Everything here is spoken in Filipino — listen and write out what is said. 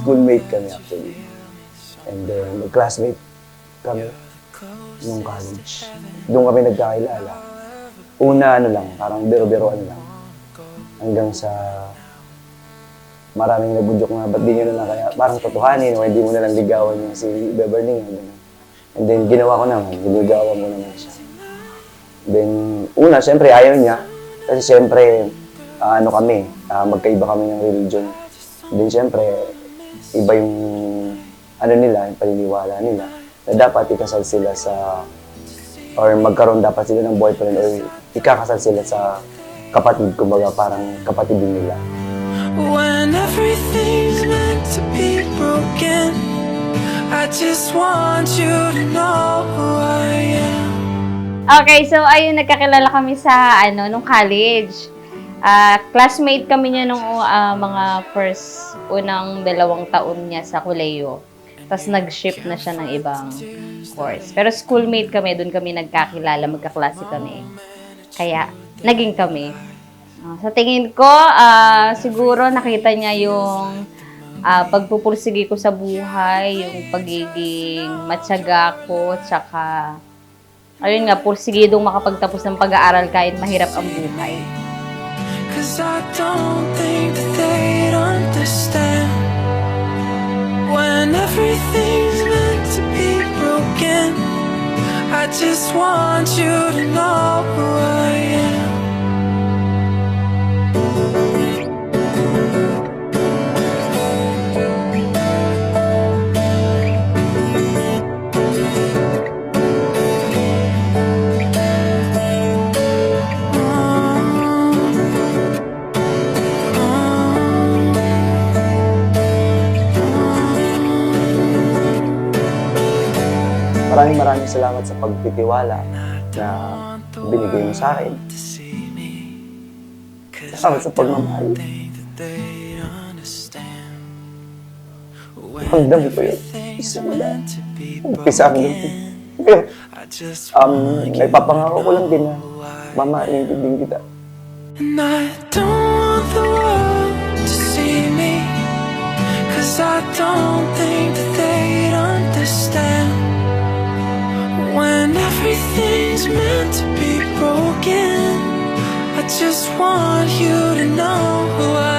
schoolmate kami actually. And then, mag-classmate kami nung college. Doon kami nagkakilala. Una, ano lang, parang biro-biroan lang. Hanggang sa maraming nagbudjok na, ba't di nyo na lang kaya, parang totohanin, o hindi mo na lang ligawan yung si Beverly. And then, ginawa ko naman, niligawan mo naman siya. Then, una, syempre, ayaw niya. Kasi syempre, magkaiba kami ng religion. Then, syempre, iba yung, yung paniniwala nila. Na dapat ikasal sila sa, or magkaroon dapat sila ng boyfriend, or ikakasal sila sa kapatid, kumbaga parang kapatid din nila. When everything's meant to be broken, I just want you to know who I am. Okay, so ayun, nagkakilala kami sa nung college. Classmate kami niya nung mga unang 2 taon niya sa kolehiyo. Tapos nag-shift na siya ng ibang course. Pero schoolmate kami, doon kami nagkakilala, magkaklase kami. Kaya naging kami. Sa tingin ko, siguro nakita niya yung pagpupursige ko sa buhay, yung pagiging matyaga ko, tsaka ayun nga, pursigidong makapagtapos ng pag-aaral kahit mahirap ang buhay. 'Cause I don't think that they'd understand when everything's meant to be broken. I just want you to know who I am. Maraming salamat sa pagtitiwala na binigay mo sa akin. Salamat sa pagmamahal. Hanggang ko yun. Umpisa ang yun. May papangako ko lang din na mamaintindihan kita. And I don't want the world to see me, 'cause I don't think that they'd understand when everything's meant to be broken. I just want you to know who I